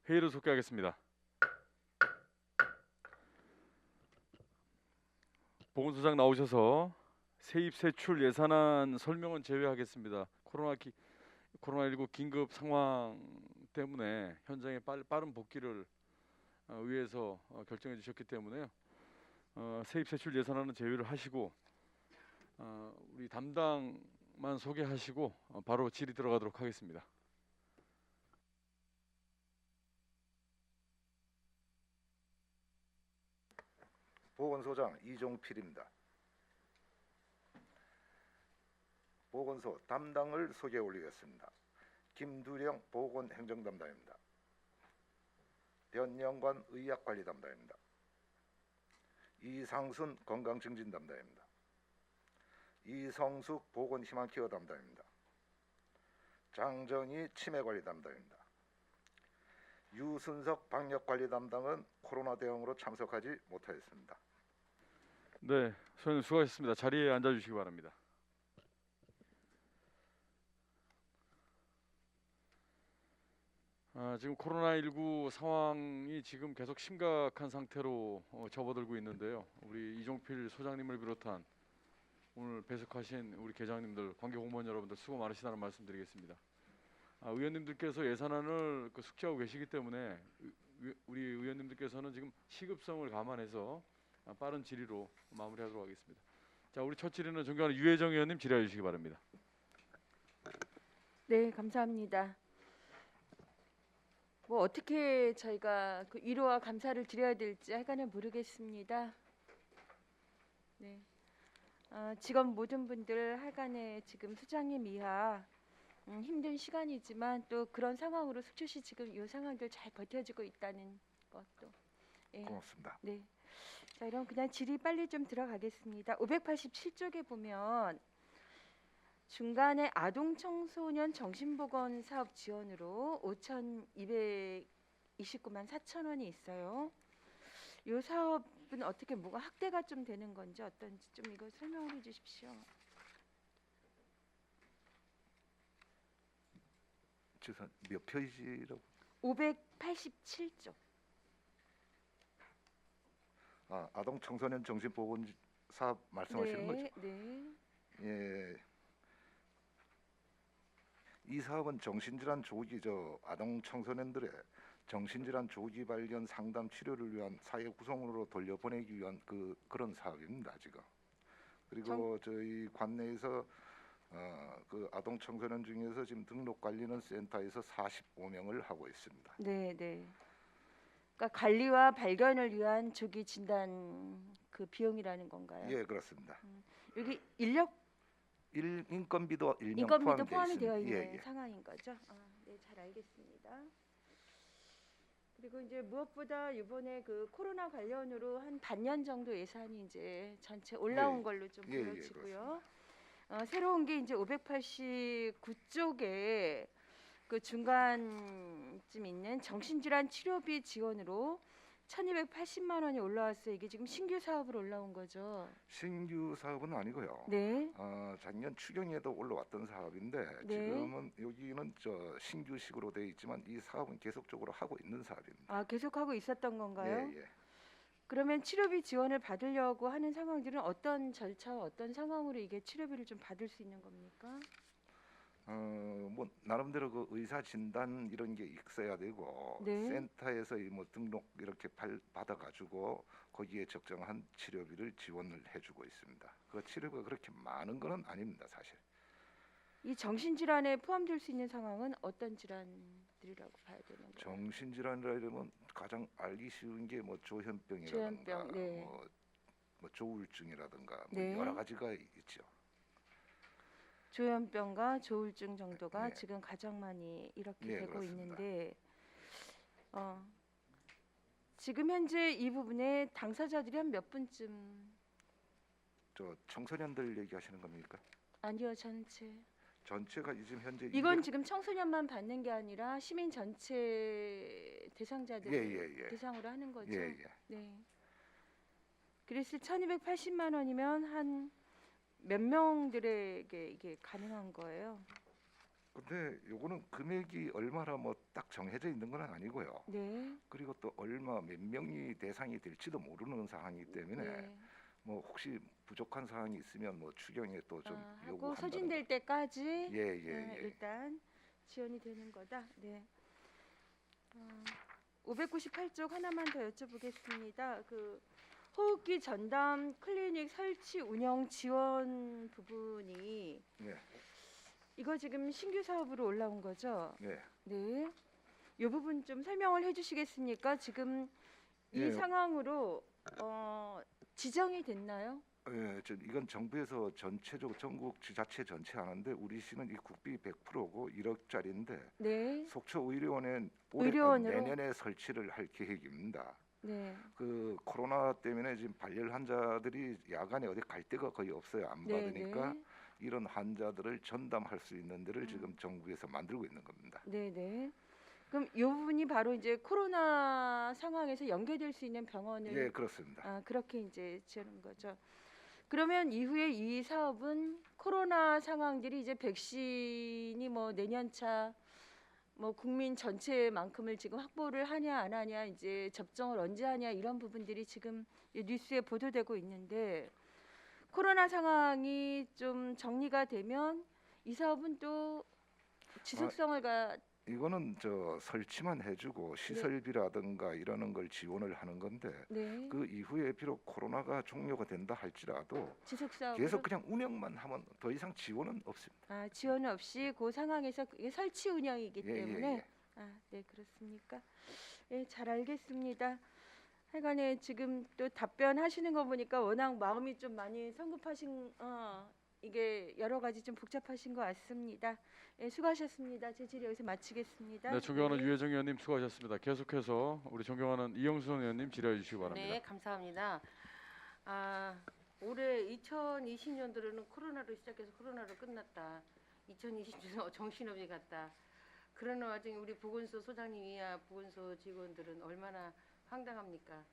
회의를 속개하겠습니다. 보건소장 나오셔서 세입 세출 예산안 설명은 제외하겠습니다. 코로나19 긴급 상황 때문에 현장에 빠른 복귀를 의회에서 결정해 주셨기 때문에요. 세입 세출 예산안은 제외를 하시고 우리 담당만 소개하시고 바로 질의 들어가도록 하겠습니다. 보건소장 이종필입니다. 보건소 담당을 소개해 올리겠습니다. 김두령 보건행정담당입니다. 변영관 의학관리담당입니다. 이상순 건강증진담당입니다. 이성숙 보건희망케어 담당입니다. 장정희 치매관리담당입니다. 유순석 방역관리담당은 코로나 대응으로 참석하지 못하였습니다. 네, 소장님 수고하셨습니다. 자리에 앉아주시기 바랍니다. 지금 코로나19 상황이 지금 계속 심각한 상태로 접어들고 있는데요. 우리 이종필 소장님을 비롯한 오늘 배석하신 우리 계장님들, 관계 공무원 여러분들 수고 많으시다는 말씀드리겠습니다. 의원님들께서 예산안을 숙지하고 계시기 때문에 우리 의원님들께서는 지금 시급성을 감안해서 빠른 질의로 마무리하도록 하겠습니다. 자, 우리 첫 질의는 존경하는 유혜정 의원님 질의해 주시기 바랍니다. 네, 감사합니다. 뭐 어떻게 저희가 그 위로와 감사를 드려야 될지 하여간은 모르겠습니다. 네, 직원 모든 분들 하여간에 지금 소장님 이하 힘든 시간이지만 또 그런 상황으로 숙주시 지금 이 상황들 잘 버텨지고 있다는 것도 고맙습니다. 네. 자, 그럼 그냥 질의 빨리 좀 들어가겠습니다. 587쪽에 보면 중간에 아동 청소년 정신보건 사업 지원으로 5,229만 4천 원이 있어요. 이 사업은 어떻게 뭐가 확대가 좀 되는 건지 어떤지 좀 이거 설명을 해주십시오. 죄송, 몇 페이지라고? 587쪽. 아동 청소년 정신보건 사업 말씀하시는 거죠? 네. 예. 이 사업은 정신질환 조기 아동 청소년들의 정신질환 조기 발견 상담 치료를 위한 사회 구성으로 돌려보내기 위한 그런 사업입니다 지금. 그리고 저희 관내에서 그 아동 청소년 중에서 지금 등록 관리는 센터에서 45명을 하고 있습니다. 네. 그러니까 관리와 발견을 위한 조기 진단 그 비용이라는 건가요? 예, 그렇습니다. 여기 인건비도 일명 인건비도 포함이 되어 있습니다. 있는 예. 상황인 거죠? 네, 잘 알겠습니다. 그리고 이제 무엇보다 이번에 그 코로나 관련으로 한 반년 정도 예산이 이제 전체 올라온 걸로 좀 예, 보여지고요. 새로운 게 이제 589쪽에 그 중간쯤 있는 정신질환 치료비 지원으로 1,280만 원이 올라왔어요. 이게 지금 신규 사업으로 올라온 거죠? 신규 사업은 아니고요. 네. 작년 추경에도 올라왔던 사업인데 네. 지금은 여기는 신규식으로 되어 있지만 이 사업은 계속적으로 하고 있는 사업입니다. 계속 하고 있었던 건가요? 예. 그러면 치료비 지원을 받으려고 하는 상황들은 어떤 절차와 어떤 상황으로 이게 치료비를 좀 받을 수 있는 겁니까? 뭐 나름대로 그 의사 진단 이런 게 있어야 되고 네. 센터에서 뭐 등록 이렇게 받아가지고 거기에 적정한 치료비를 지원을 해주고 있습니다. 그 치료비가 그렇게 많은 거는 아닙니다, 사실. 이 정신질환에 포함될 수 있는 상황은 어떤 질환들이라고 봐야 되는 거예요? 정신질환이라면 가장 알기 쉬운 게 뭐 조현병이라든가 조현병, 네. 뭐 조울증이라든가 네. 뭐 여러 가지가 있죠. 조현병과 조울증 정도가 네. 지금 가장 많이 이렇게 네, 되고 그렇습니다. 있는데 지금 현재 이 부분에 당사자들이 한 몇 분쯤? 저 청소년들 얘기하시는 겁니까? 아니요, 전체. 전체가 지금 현재 이건 지금 청소년만 받는 게 아니라 시민 전체 대상자들 예. 대상으로 하는 거죠. 예. 네. 그래서 1,280만 원이면 한 몇 명들에게 이게 가능한 거예요? 근데 요거는 금액이 얼마나 뭐 딱 정해져 있는 건 아니고요. 네. 그리고 또 얼마 몇 명이 대상이 될지도 모르는 사항이기 때문에 네. 뭐 혹시 부족한 사항이 있으면 뭐 추경에 또 좀 하고 요구한다는 소진될 거. 때까지 예. 일단 지원이 되는 거다. 네. 598쪽 하나만 더 여쭤보겠습니다. 그 호흡기 전담 클리닉 설치 운영 지원 부분이 네. 이거 지금 신규 사업으로 올라온 거죠? 네. 네. 이 부분 좀 설명을 해주시겠습니까? 지금 이 예. 상황으로 지정이 됐나요? 예, 이건 정부에서 전체적 전국 지자체 전체 하는데 우리 시는 이 국비 100%고 1억짜리인데 네. 속초의료원에 의료원으로? 내년에 설치를 할 계획입니다. 네. 그 코로나 때문에 지금 발열 환자들이 야간에 어디 갈 데가 거의 없어요. 안 네, 받으니까 네. 이런 환자들을 전담할 수 있는 데를 음. 지금 정부에서 만들고 있는 겁니다. 네네. 그럼 이 부분이 바로 이제 코로나 상황에서 연계될 수 있는 병원을 예, 그렇습니다. 그렇게 이제 지은 거죠. 그러면 이후에 이 사업은 코로나 상황들이 이제 백신이 뭐 내년차 뭐 국민 전체만큼을 지금 확보를 하냐 안 하냐 이제 접종을 언제 하냐 이런 부분들이 지금 이 뉴스에 보도되고 있는데 코로나 상황이 좀 정리가 되면 이 사업은 또 지속성을 이거는 설치만 해주고 시설비라든가 이러는 걸 지원을 하는 건데 네. 그 이후에 비록 코로나가 종료가 된다 할지라도 지속 사업으로 계속 그냥 운영만 하면 더 이상 지원은 없습니다. 지원 없이 그 상황에서 이게 설치 운영이기 예, 때문에 예. 네 그렇습니까? 예, 잘 알겠습니다. 하여간에 지금 또 답변하시는 거 보니까 워낙 마음이 좀 많이 성급하신 이게 여러 가지 좀 복잡하신 것 같습니다. 예, 수고하셨습니다. 제 질의 여기서 마치겠습니다. 네, 존경하는 네. 유혜정 의원님 수고하셨습니다. 계속해서 우리 존경하는 이영순 의원님 질의해 주시기 바랍니다. 네, 감사합니다. 올해 2020년도로는 코로나로 시작해서 코로나로 끝났다. 2020년도 정신없이 갔다. 그러는 와중에 우리 보건소 소장님이야 보건소 직원들은 얼마나 황당합니까?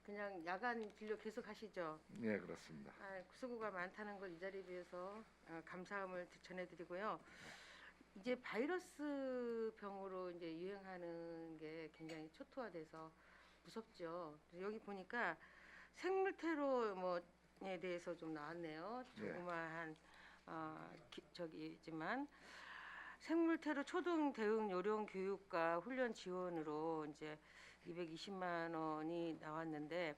그냥 야간 진료 계속 하시죠. 예, 그렇습니다. 수고가 많다는 걸 이 자리에 비해서 감사함을 전해드리고요. 이제 바이러스 병으로 이제 유행하는 게 굉장히 초토화돼서 무섭죠. 여기 보니까 생물 테러 뭐에 대해서 좀 나왔네요. 네. 조그마한 저기지만 생물 테러 초동 대응 요령 교육과 훈련 지원으로 이제 220만 원이 나왔는데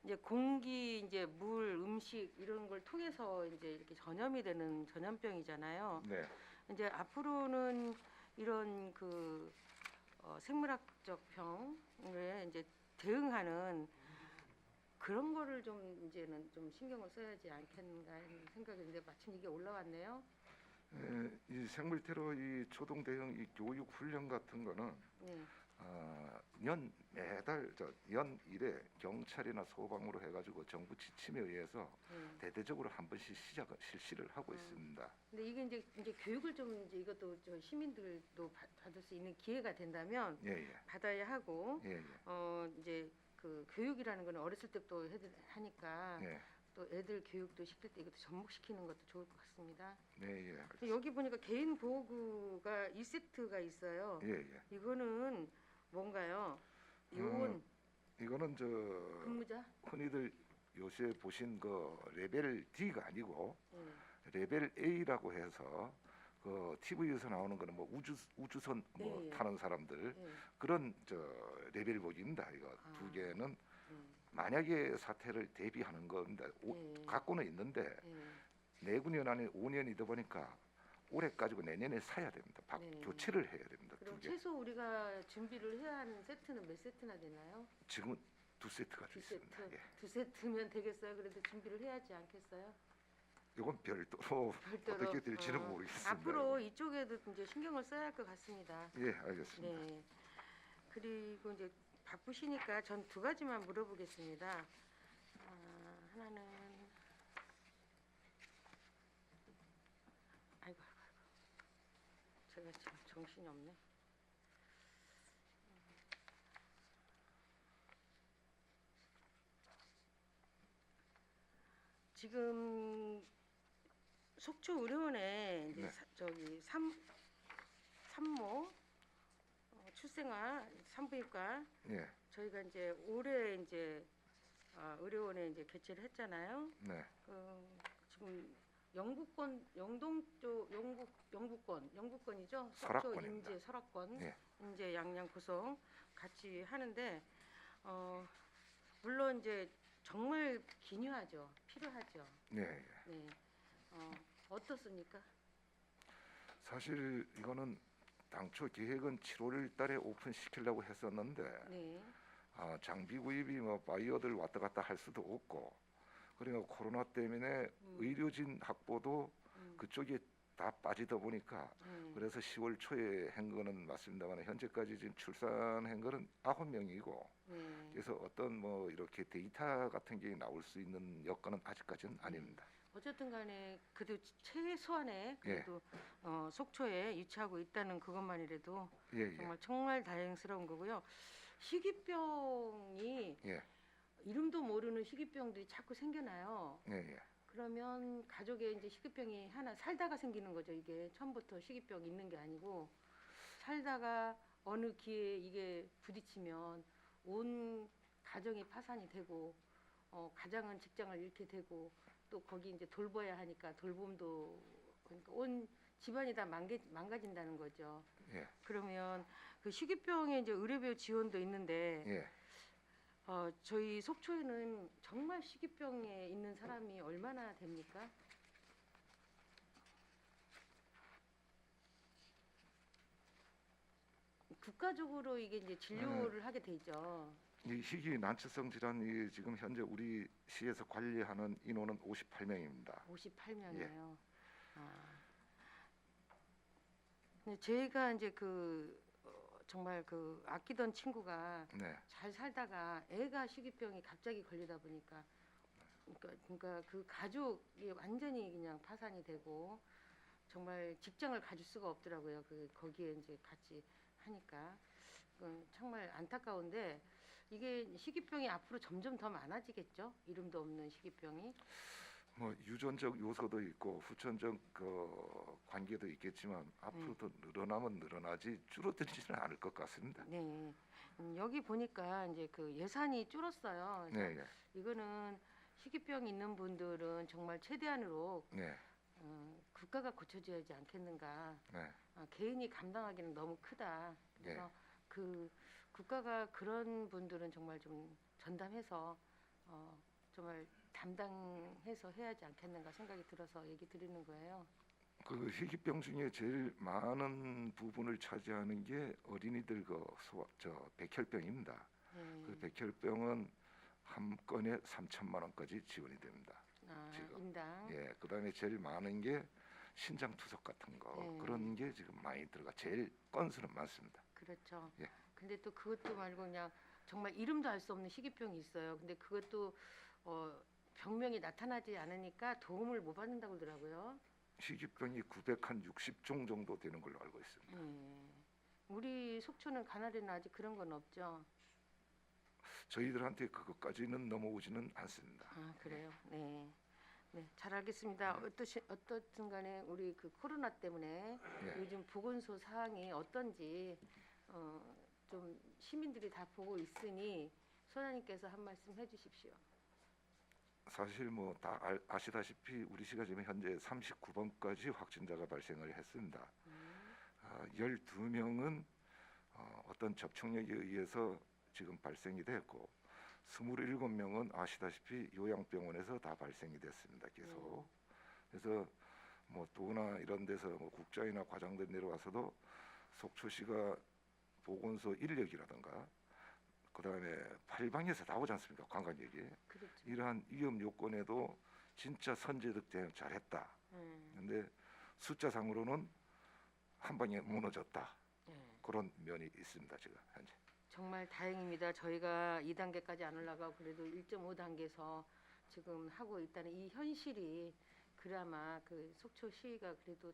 이제 공기 이제 물 음식 이런 걸 통해서 이제 이렇게 전염이 되는 전염병이잖아요. 네. 이제 앞으로는 이런 생물학적 병에 이제 대응하는 그런 거를 좀 이제는 좀 신경을 써야지 않겠는가 하는 생각인데 마침 이게 올라왔네요. 이 생물 테러 이 초동 대응 이 교육 훈련 같은 거는 네. 매달 연 1회 경찰이나 소방으로 해가지고 정부 지침에 의해서 대대적으로 한 번씩 실시를 하고 있습니다. 근데 이게 이제 교육을 좀 이제 이것도 저 시민들도 받을 수 있는 기회가 된다면 예. 받아야 하고 예. 이제 그 교육이라는 거는 어렸을 때부터 하니까 예. 또 애들 교육도 시킬 때 이것도 접목시키는 것도 좋을 것 같습니다. 네, 예. 근데 여기 보니까 개인 보호구가 2세트가 있어요. 예. 이거는 뭔가요? 요원 이거는 근무자? 흔히들 요새 보신 그 레벨 D가 아니고 예. 레벨 A라고 해서 그 TV에서 나오는 거는 뭐 우주선 예. 타는 사람들 예. 그런 레벨복입니다. 이거 두 개는 만약에 사태를 대비하는 겁니다. 갖고는 있는데 예. 내구년 안에 5년이다 보니까 올해 가지고 내년에 사야 됩니다. 네. 교체를 해야 됩니다. 그럼 두 개. 최소 우리가 준비를 해야 하는 세트는 몇 세트나 되나요? 지금은 두 세트가 두 있습니다. 세트. 예. 두 세트면 되겠어요. 그래도 준비를 해야지 않겠어요? 이건 별도로 별도로. 어떻게 될지는 모르겠습니다. 앞으로 이쪽에도 이제 신경을 써야 할 것 같습니다. 예, 알겠습니다. 네. 그리고 이제 바쁘시니까 전 두 가지만 물어보겠습니다. 하나는 아이고. 제가 지금 정신이 없네. 지금 속초 의료원에 이제 네. 산모 출생아 산부인과 예, 저희가 이제 올해 이제 의료원에 이제 개최를 했잖아요. 네, 지금 영구권 영동 쪽 영구권이죠. 속초 설악권입니다. 인제 설악권 예. 인제 양양 구성 같이 하는데 물론 이제 정말 기묘하죠. 필요하죠. 예, 예. 네. 어떻습니까? 사실 이거는 당초 계획은 7월 달에 오픈시키려고 했었는데 네. 장비 구입이 뭐 바이어들 왔다 갔다 할 수도 없고 그러니까 코로나 때문에 의료진 확보도 그쪽에 다 빠지다 보니까 그래서 10월 초에 한 거는 맞습니다만 현재까지 지금 출산한 거는 9명이고 네. 그래서 어떤 뭐 이렇게 데이터 같은 게 나올 수 있는 여건은 아직까지는 아닙니다. 어쨌든 간에 그래도 최소한의 예. 그래도 속초에 유치하고 있다는 그것만이라도 예, 예, 정말 다행스러운 거고요. 희귀병이 예, 이름도 모르는 희귀병들이 자꾸 생겨나요. 예, 예. 그러면 가족에 이제 희귀병이 하나 살다가 생기는 거죠. 이게 처음부터 희귀병 있는 게 아니고 살다가 어느 기회에 이게 부딪히면 온 가정이 파산이 되고 가장은 직장을 잃게 되고 또 거기 이제 돌봐야 하니까 돌봄도 그러니까 온 집안이 다 망가진다는 거죠. 예. 그러면 그 희귀병에 이제 의료비 지원도 있는데 예. 저희 속초에는 정말 희귀병에 있는 사람이 얼마나 됩니까? 국가적으로 이게 이제 진료를 하게 되죠. 이 희귀 난치성 질환이 지금 현재 우리 시에서 관리하는 인원은 58명입니다. 58명이에요. 근데 제가 이제 정말 아끼던 친구가 네, 잘 살다가 애가 희귀병이 갑자기 걸리다 보니까 그러니까 그 가족이 완전히 그냥 파산이 되고 정말 직장을 가질 수가 없더라고요. 거기에 이제 같이 하니까 정말 안타까운데 이게 희귀병이 앞으로 점점 더 많아지겠죠. 이름도 없는 희귀병이. 뭐 유전적 요소도 있고 후천적 관계도 있겠지만 앞으로 더 늘어나면 늘어나지 줄어들지는 않을 것 같습니다. 네. 여기 보니까 이제 예산이 줄었어요. 그래서 네, 예, 이거는 희귀병 있는 분들은 정말 최대한으로 네, 국가가 고쳐줘야지 않겠는가. 네, 개인이 감당하기는 너무 크다. 그래서 국가가 그런 분들은 정말 좀 전담해서 정말 담당해서 해야지 않겠는가 생각이 들어서 얘기 드리는 거예요. 그 희귀병 중에 제일 많은 부분을 차지하는 게 어린이들 백혈병입니다. 그 백혈병은 한 건에 3천만 원까지 지원이 됩니다. 지금. 인당. 예, 그다음에 제일 많은 게 신장 투석 같은 거 그런 게 지금 많이 들어가 제일 건수는 많습니다. 그렇죠. 예. 근데 또 그것도 말고 그냥 정말 이름도 알 수 없는 희귀병이 있어요. 근데 그것도 병명이 나타나지 않으니까 도움을 못 받는다고 그러더라고요. 희귀병이 960종 정도 되는 걸로 알고 있습니다. 우리 속초는 가나리는 아직 그런 건 없죠. 저희들한테 그것까지는 넘어오지는 않습니다. 그래요. 네. 네, 잘 알겠습니다. 어떻든 간에 우리 코로나 때문에 예. 요즘 보건소 사항이 어떤지 좀 시민들이 다 보고 있으니 소장님께서 한 말씀 해주십시오. 사실 뭐 다 아시다시피 우리 시가 지금 현재 39번까지 확진자가 발생을 했습니다. 12명은 어떤 접촉력에 의해서 지금 발생이 됐고 27명은 아시다시피 요양병원에서 다 발생이 됐습니다. 계속. 그래서 뭐 도나 이런 데서 뭐 국자이나 과장들 내려와서도 속초시가 보건소 인력이라든가 그다음에 팔방에서 나오지 않습니까? 관광객이. 그렇죠. 이러한 위험 요건에도 진짜 선제적 대응 잘했다. 근데 숫자상으로는 한 방에 무너졌다. 그런 면이 있습니다. 지금 현재. 정말 다행입니다. 저희가 2단계까지 안 올라가고 그래도 1.5단계에서 지금 하고 있다는 이 현실이 그나마 속초시가 그래도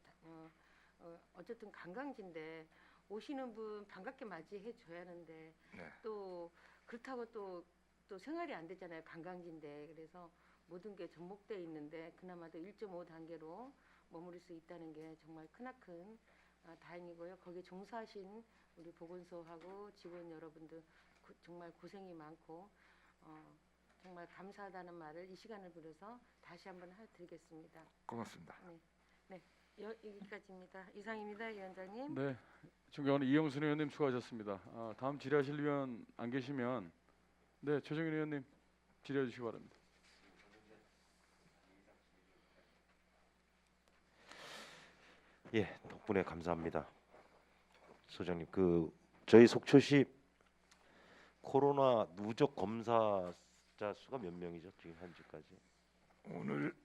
어쨌든 관광지인데 오시는 분 반갑게 맞이해 줘야 하는데 네. 또 그렇다고 또 생활이 안 되잖아요. 관광지인데. 그래서 모든 게 접목되어 있는데 그나마도 1.5단계로 머무를 수 있다는 게 정말 크나큰 다행이고요. 거기에 종사하신 우리 보건소하고 직원 여러분들 정말 고생이 많고 정말 감사하다는 말을 이 시간을 빌어서 다시 한번 드리겠습니다. 고맙습니다. 네, 여기까지입니다. 이상입니다, 위원장님. 네, 존경하는 이영순 의원님 수고하셨습니다. 다음 질의하실 위원 안 계시면 네, 최정일 의원님 질의해 주시기 바랍니다. 예, 덕분에 감사합니다. 소장님, 저희 속초시 코로나 누적 검사자 수가 몇 명이죠? 지금 현재까지? 오늘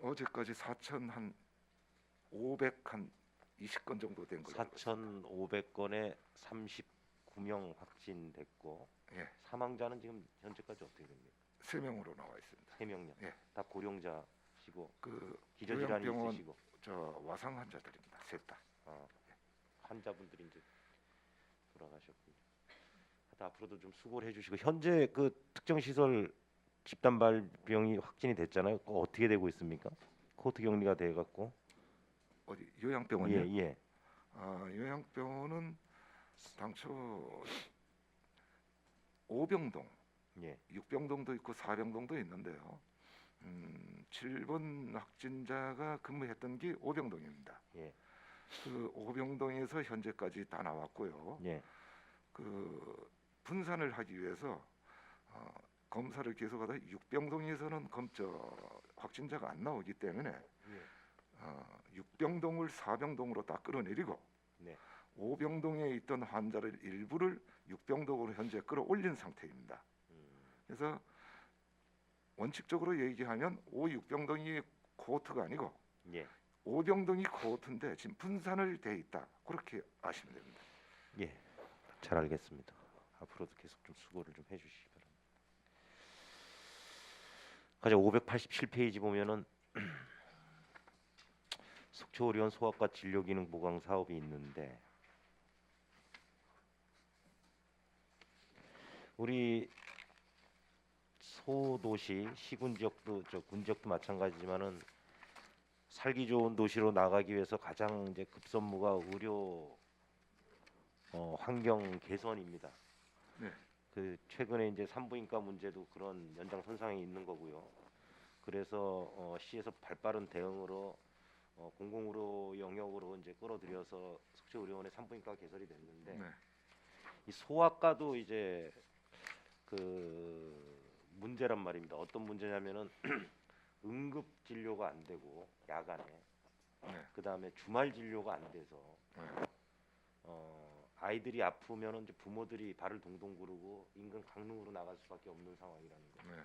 어제까지 4,520건 정도 된 걸로 알고 있습니다. 4,500건에 39명 확진됐고 예, 사망자는 지금 현재까지 어떻게 됩니까? 3명으로 나와 있습니다. 3명요. 예. 다 고령자시고 그 기저질환이 요양병원 있으시고 저 와상 환자들입니다. 셋 다. 환자분들이 이제 돌아가셨군요. 하여튼 앞으로도 좀 수고를 해주시고 현재 그 특정 시설 집단 발병이 확진이 됐잖아요. 그거 어떻게 되고 있습니까? 코호트 격리가 돼 갖고 어디 요양병원이요? 예, 예. 요양병원은 당초 5병동, 예. 6병동도 있고 4병동도 있는데요. 7번 확진자가 근무했던 게 5병동입니다. 예. 그 5병동에서 현재까지 다 나왔고요. 예. 그 분산을 하기 위해서 검사를 계속하다 6병동에서는 확진자가 안 나오기 때문에 예. 6병동을 4병동으로 딱 끌어내리고 네. 5병동에 있던 환자를 일부를 6병동으로 현재 끌어올린 상태입니다. 그래서 원칙적으로 얘기하면 5, 6병동이 코호트가 아니고 예. 5병동이 코호트인데 지금 분산을 돼 있다. 그렇게 아시면 됩니다. 예. 잘 알겠습니다. 앞으로도 계속 좀 수고를 좀 해주시기 바랍니다. 가자 587페이지 보면은 속초의료원 소아과 진료기능 보강 사업이 있는데 우리 소도시 시군 지역도 군 지역도 마찬가지지만은 살기 좋은 도시로 나가기 위해서 가장 이제 급선무가 의료 환경 개선입니다. 네. 그 최근에 이제 산부인과 문제도 그런 연장선상에 있는 거고요. 그래서 시에서 발빠른 대응으로 공공의료 영역으로 이제 끌어들여서 속초의료원의 산부인과 개설이 됐는데 네. 이 소아과도 이제 그 문제란 말입니다. 어떤 문제냐면은 응급 진료가 안 되고 야간에 네. 그 다음에 주말 진료가 안 돼서 네. 아이들이 아프면은 이제 부모들이 발을 동동 구르고 인근 강릉으로 나갈 수밖에 없는 상황이라는 거예요. 네.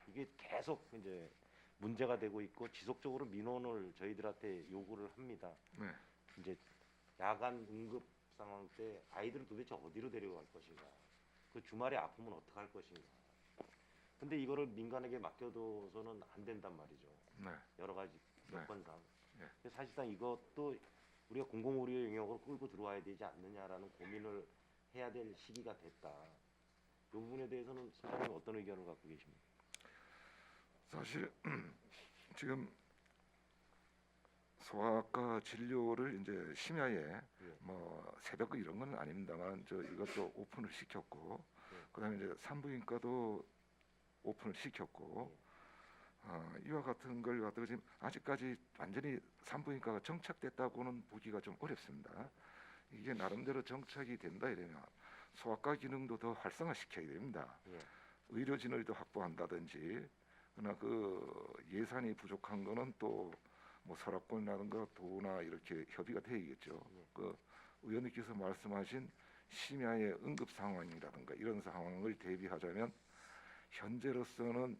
이게 계속 이제 문제가 되고 있고 지속적으로 민원을 저희들한테 요구를 합니다. 네. 이제 야간 응급 상황 때 아이들을 도대체 어디로 데려갈 것인가? 그 주말에 아프면 어떡할 것인가? 근데 이거를 민간에게 맡겨둬서는 안 된단 말이죠. 네. 여러 가지 네. 여건상. 네. 그래서 사실상 이것도 우리가 공공의료 영역으로 끌고 들어와야 되지 않느냐라는 고민을 해야 될 시기가 됐다. 이 부분에 대해서는 소장님 어떤 의견을 갖고 계십니까? 사실 지금 소아과 진료를 이제 심야에 예. 뭐 새벽 이런 건 아닙니다만 이것도 오픈을 시켰고 예. 그다음에 이제 산부인과도 오픈을 시켰고 이와 같은 걸 갖다가 지금 아직까지 완전히 산부인과가 정착됐다고는 보기가 좀 어렵습니다. 이게 나름대로 정착이 된다 이러면 소아과 기능도 더 활성화시켜야 됩니다. 예. 의료진을 더 확보한다든지 그러나 그 예산이 부족한 거는 또 뭐 설악권이라든가 도나 이렇게 협의가 되겠죠. 예. 그 의원님께서 말씀하신 심야의 응급 상황이라든가 이런 상황을 대비하자면 현재로서는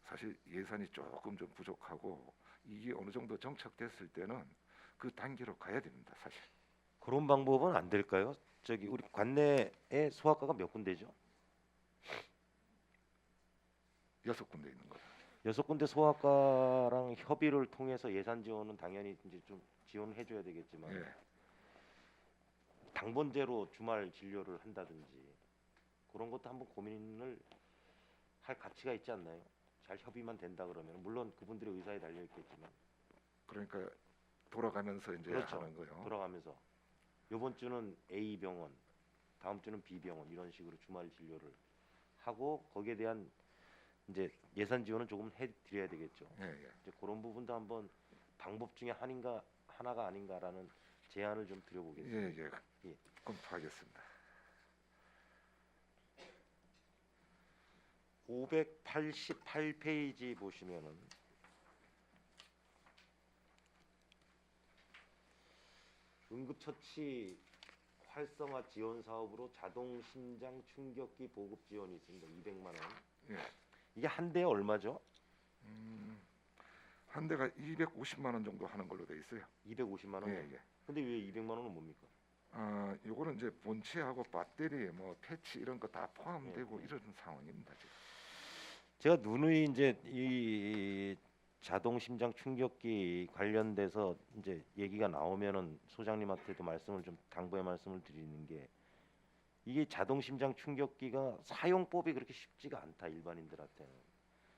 사실 예산이 조금 좀 부족하고 이게 어느 정도 정착됐을 때는 그 단계로 가야 됩니다. 사실 그런 방법은 안 될까요? 저기 우리 관내에 소아과가 몇 군데죠? 6군데 있는 거예요. 6군데 소아과랑 협의를 통해서 예산 지원은 당연히 이제 좀 지원을 해줘야 되겠지만 예. 당번제로 주말 진료를 한다든지 그런 것도 한번 고민을 할 가치가 있지 않나요? 잘 협의만 된다 그러면 물론 그분들의 의사에 달려 있겠지만 그러니까 돌아가면서 이제 그렇죠. 하는 거요. 돌아가면서 이번 주는 A 병원, 다음 주는 B 병원 이런 식으로 주말 진료를 하고 거기에 대한 이제 예산 지원은 조금 해드려야 되겠죠. 예, 예. 이제 그런 부분도 한번 방법 중에 하나가 아닌가라는 제안을 좀 드려보겠습니다. 예, 예. 예. 검토하겠습니다. 588페이지 보시면은 응급처치 활성화 지원 사업으로 자동 심장 충격기 보급 지원이 있습니다. 200만 원. 예. 이게 한 대에 얼마죠? 한 대가 250만 원 정도 하는 걸로 돼 있어요. 250만 원. 예, 예. 근데 왜 200만 원은 뭡니까? 아, 요거는 이제 본체하고 배터리, 뭐 패치 이런 거 다 포함되고 예, 예. 이런 상황입니다. 지금. 제가 누누이 이제 이 자동 심장 충격기 관련돼서 이제 얘기가 나오면은 소장님한테도 말씀을 좀 당부의 말씀을 드리는 게 이게 자동 심장 충격기가 사용법이 그렇게 쉽지가 않다 일반인들한테는.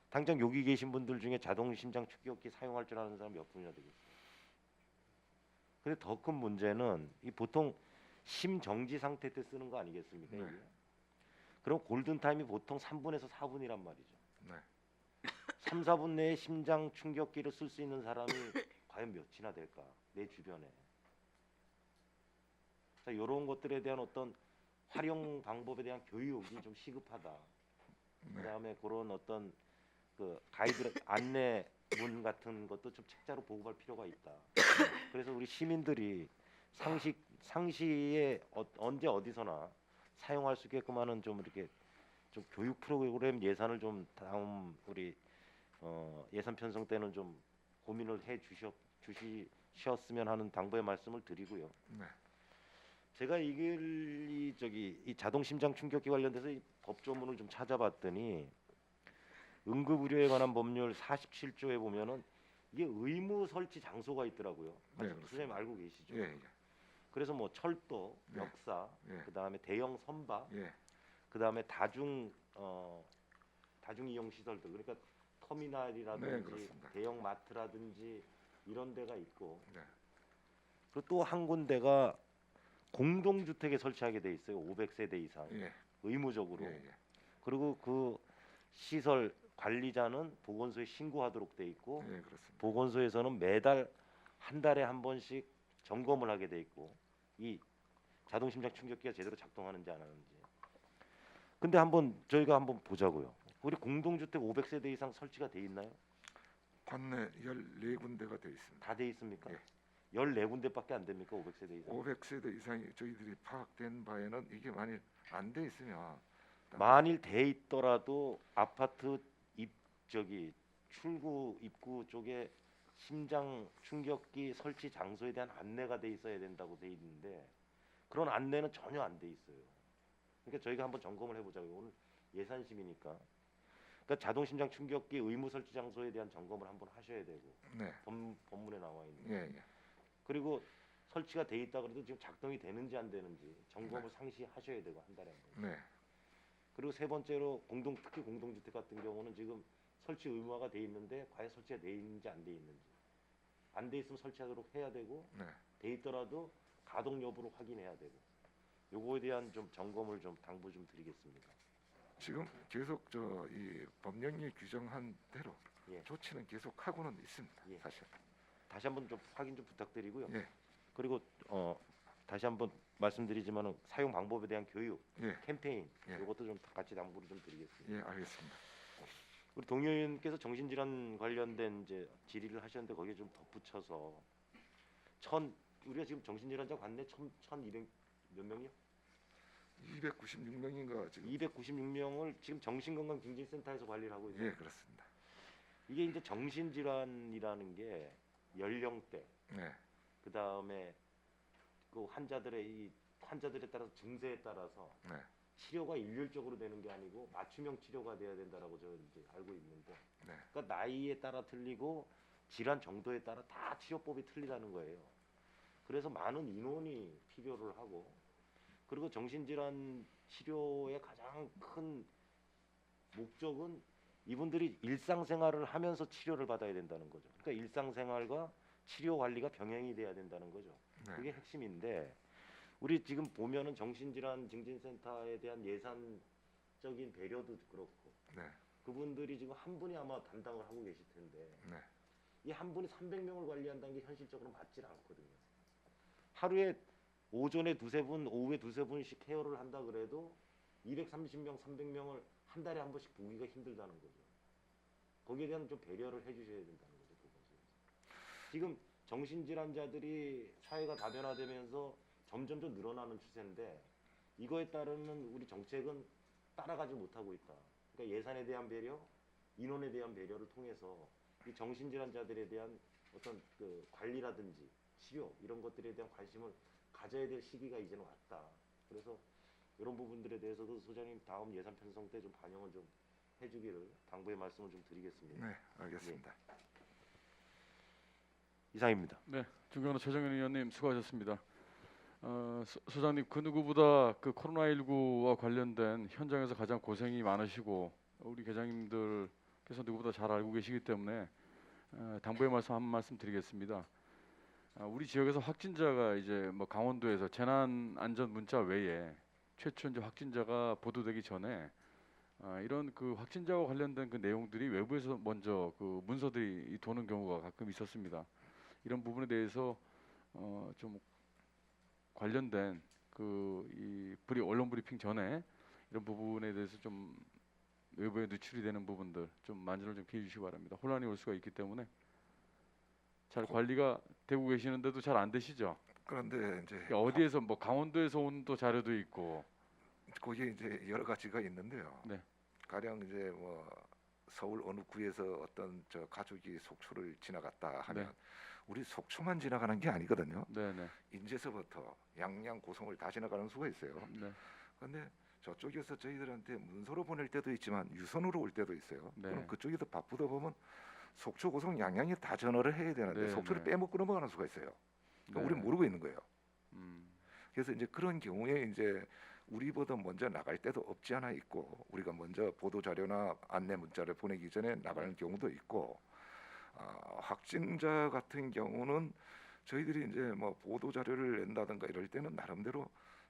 당장 여기 계신 분들 중에 자동 심장 충격기 사용할 줄 아는 사람 몇 분이나 되겠어요. 근데 더 큰 문제는 이 보통 심정지 상태 때 쓰는 거 아니겠습니까? 네. 이게? 그럼 골든 타임이 보통 3분에서 4분이란 말이죠. 네. 3, 4분 내에 심장 충격기를 쓸 수 있는 사람이 과연 몇이나 될까? 내 주변에. 자, 이런 것들에 대한 어떤 활용 방법에 대한 교육이 좀 시급하다. 네. 그다음에 그런 어떤 그 가이드 안내문 같은 것도 좀 책자로 보고할 필요가 있다. 그래서 우리 시민들이 상시에 언제 어디서나 사용할 수 있게끔 하는 좀 이렇게 좀 교육 프로그램 예산을 좀 다음 우리 예산 편성 때는 좀 고민을 해 주시었으면 하는 당부의 말씀을 드리고요. 네. 제가 이 자동 심장 충격기 관련돼서 이 법조문을 좀 찾아봤더니 응급 의료에 관한 법률 47조에 보면은 이게 의무 설치 장소가 있더라고요. 네, 선생님 그렇습니다. 알고 계시죠? 예, 예. 그래서 뭐 철도, 네. 역사, 예. 그다음에 대형 선박, 예. 그다음에 다중 이용 시설들 그러니까 네, 터미널이라든지 그렇습니다. 대형 마트라든지 이런 데가 있고 네. 그리고 또 한 군데가 공동주택에 설치하게 돼 있어요. 500세대 이상 예. 의무적으로. 예, 예. 그리고 그 시설 관리자는 보건소에 신고하도록 돼 있고 예, 그렇습니다. 보건소에서는 매달 한 달에 한 번씩 점검을 하게 돼 있고 이 자동 심장 충격기가 제대로 작동하는지 안 하는지. 근데 저희가 한번 보자고요. 우리 공동주택 500세대 이상 설치가 돼 있나요? 관내 14군데가 되어 있습니다. 다 돼 있습니까? 예. 14군데밖에 안 됩니까? 500세대 이상. 500세대 이상이 저희들이 파악된 바에는 이게 만일 안 돼 있으면 만일 돼 있더라도 아파트 출구 입구 쪽에 심장 충격기 설치 장소에 대한 안내가 돼 있어야 된다고 돼 있는데 그런 안내는 전혀 안 돼 있어요. 그러니까 저희가 한번 점검을 해보자고요. 오늘 예산심이니까. 그러니까 자동 심장 충격기 의무 설치 장소에 대한 점검을 한번 하셔야 되고 네. 법문에 나와 있는. 예, 예. 그리고 설치가 돼 있다 그래도 지금 작동이 되는지 안 되는지 점검을 상시 하셔야 되고 한 달에 한 번. 네. 그리고 세 번째로 특히 공동주택 같은 경우는 지금 설치 의무화가 돼 있는데 과연 설치가 돼 있는지 안 돼 있는지 안 돼 있으면 설치하도록 해야 되고 네. 돼 있더라도 가동 여부를 확인해야 되고 요거에 대한 좀 점검을 좀 당부 좀 드리겠습니다. 지금 계속 이 법령이 규정한 대로 예. 조치는 계속 하고는 있습니다. 예. 사실. 다시 한번 좀 확인 좀 부탁드리고요. 예. 그리고 다시 한번 말씀드리지만은 사용 방법에 대한 교육 예. 캠페인 예. 이것도 좀 같이 당부를 좀 드리겠습니다. 예, 알겠습니다. 우리 동료 의원께서 정신질환 관련된 이제 질의를 하셨는데 거기에 좀 덧붙여서 우리가 지금 정신질환자 관내 1,200 몇 명이요? 296명인가 지금. 296명을 지금 정신건강증진센터에서 관리를 하고 있어요. 예, 그렇습니다. 이게 이제 정신질환이라는 게 연령대, 네. 그 다음에 그 환자들에 따라서 증세에 따라서 네. 치료가 일률적으로 되는 게 아니고 맞춤형 치료가 돼야 된다라고 저 이제 알고 있는데, 네. 그러니까 나이에 따라 틀리고 질환 정도에 따라 다 치료법이 틀리다는 거예요. 그래서 많은 인원이 필요를 하고, 그리고 정신질환 치료의 가장 큰 목적은 이분들이 일상생활을 하면서 치료를 받아야 된다는 거죠. 그러니까 일상생활과 치료 관리가 병행이 돼야 된다는 거죠. 네. 그게 핵심인데 우리 지금 보면은 정신질환 증진센터에 대한 예산적인 배려도 그렇고 네. 그분들이 지금 한 분이 아마 담당을 하고 계실 텐데 네. 이 한 분이 300명을 관리한다는 게 현실적으로 맞질 않거든요. 하루에 오전에 두세 분, 오후에 두세 분씩 케어를 한다 그래도 230명, 300명을 한 달에 한 번씩 보기가 힘들다는 거죠. 거기에 대한 좀 배려를 해주셔야 된다는 거죠. 그것은. 지금 정신질환자들이 사회가 다변화되면서 점점 좀 늘어나는 추세인데 이거에 따르는 우리 정책은 따라가지 못하고 있다. 그러니까 예산에 대한 배려, 인원에 대한 배려를 통해서 이 정신질환자들에 대한 어떤 그 관리라든지 치료 이런 것들에 대한 관심을 가져야 될 시기가 이제는 왔다. 그래서 이런 부분들에 대해서도 소장님 다음 예산 편성 때 좀 반영을 좀 해주기를 당부의 말씀을 좀 드리겠습니다. 네, 알겠습니다. 이상입니다. 네, 존경하는 최정현 의원님 수고하셨습니다. 소장님 그 누구보다 그 코로나19와 관련된 현장에서 가장 고생이 많으시고 우리 계장님들께서 누구보다 잘 알고 계시기 때문에 당부의 말씀 한 말씀 드리겠습니다. 우리 지역에서 확진자가 이제 뭐 강원도에서 재난 안전 문자 외에 최초 이제 확진자가 보도되기 전에 이런 그 확진자와 관련된 그 내용들이 외부에서 먼저 그 문서들이 도는 경우가 가끔 있었습니다. 이런 부분에 대해서 좀 관련된 그 이 언론 브리핑 전에 이런 부분에 대해서 좀 외부에 누출이 되는 부분들 좀 만전을 좀 기해 주시기 바랍니다. 혼란이 올 수가 있기 때문에 잘 관리가 되고 계시는데도 잘 안 되시죠? 그런데 이제 어디에서 뭐 강원도에서 온 또 자료도 있고 거기에 이제 여러 가지가 있는데요. 네. 가령 이제 뭐 서울 어느 구에서 어떤 저 가족이 속초를 지나갔다 하면 네. 우리 속초만 지나가는 게 아니거든요. 네네. 인제서부터 양양 고성을 다 지나가는 수가 있어요. 네. 그런데 저쪽에서 저희들한테 문서로 보낼 때도 있지만 유선으로 올 때도 있어요. 네. 그럼 그쪽에서 바쁘다 보면 속초 고성 양양에 다 전화를 해야 되는데 네, 속초를 네. 빼먹고 넘어가는 수가 있어요. 그러니까 네. 우리는 모르고 있는 거예요. 음. 그래서 이제 그런 경우에 이제 우리보다 먼저 나갈 때도 없지 않아 있고 우리가 먼저 보도 자료나 안내 문자를 보내기 전에 나가는 경우도 있고 확진자 같은 경우는 저희들이 이제 뭐 보도 자료를 낸다든가 이럴 때는 나름대로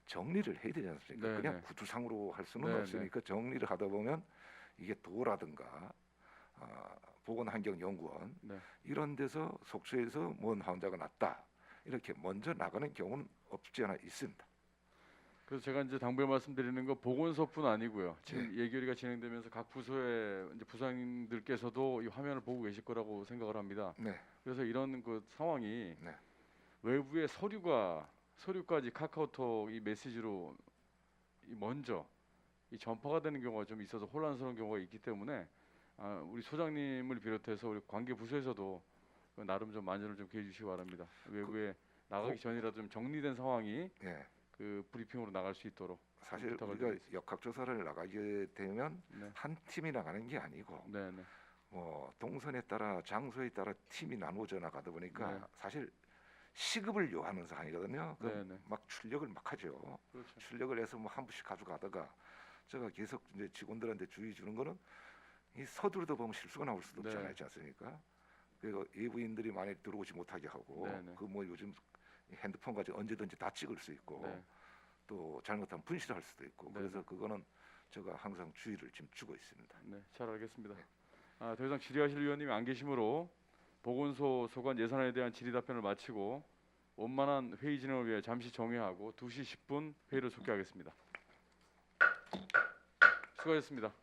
정리를 해야 되지 않습니까? 네, 그냥 네. 구두상으로 할 수는 네, 없으니까 정리를 하다 보면 이게 도라든가 보건환경연구원 네. 이런 데서 속초에서 뭔 환자가 났다 이렇게 먼저 나가는 경우는 없지 않아 있습니다. 그래서 제가 이제 당부의 말씀드리는 거 보건소뿐 아니고요. 지금 예결위가 진행되면서 각 부서의 이제 부장님들께서도 이 화면을 보고 계실 거라고 생각을 합니다. 네, 그래서 이런 그 상황이 네. 외부의 서류까지 카카오톡 이 메시지로 먼저 이 전파가 되는 경우가 좀 있어서 혼란스러운 경우가 있기 때문에 우리 소장님을 비롯해서 우리 관계 부서에서도 나름 좀 만전을 좀 기해 주시기 바랍니다. 외부에 나가기 전이라도 좀 정리된 상황이 예. 그 브리핑으로 나갈 수 있도록 사실 부탁을 우리가 드리겠습니다. 역학조사를 나가게 되면 네, 한 팀이 나가는 게 아니고 네, 네, 뭐 동선에 따라 장소에 따라 팀이 나누어져 나가다 보니까 네. 사실 시급을 요하는 사안이거든요. 그럼 네, 네. 막 출력을 막 하죠. 그렇죠. 출력을 해서 뭐 한 분씩 가져가다가 제가 계속 이제 직원들한테 주의 주는 거는 이 서두르다 보면 실수가 나올 수도 네. 없잖아요, 있지 않습니까? 그리고 외부인들이 많이 들어오지 못하게 하고 네, 네. 그 뭐 요즘 핸드폰 가지고 언제든지 다 찍을 수 있고 네. 또 잘못하면 분실할 수도 있고 네, 그래서 네. 그거는 제가 항상 주의를 지금 주고 있습니다. 네, 잘 알겠습니다. 더 이상 질의하실 위원님이 안 계시므로 보건소 소관 예산에 대한 질의 답변을 마치고 원만한 회의 진행을 위해 잠시 정회하고 2시 10분 회의를 속개하겠습니다. 수고하셨습니다.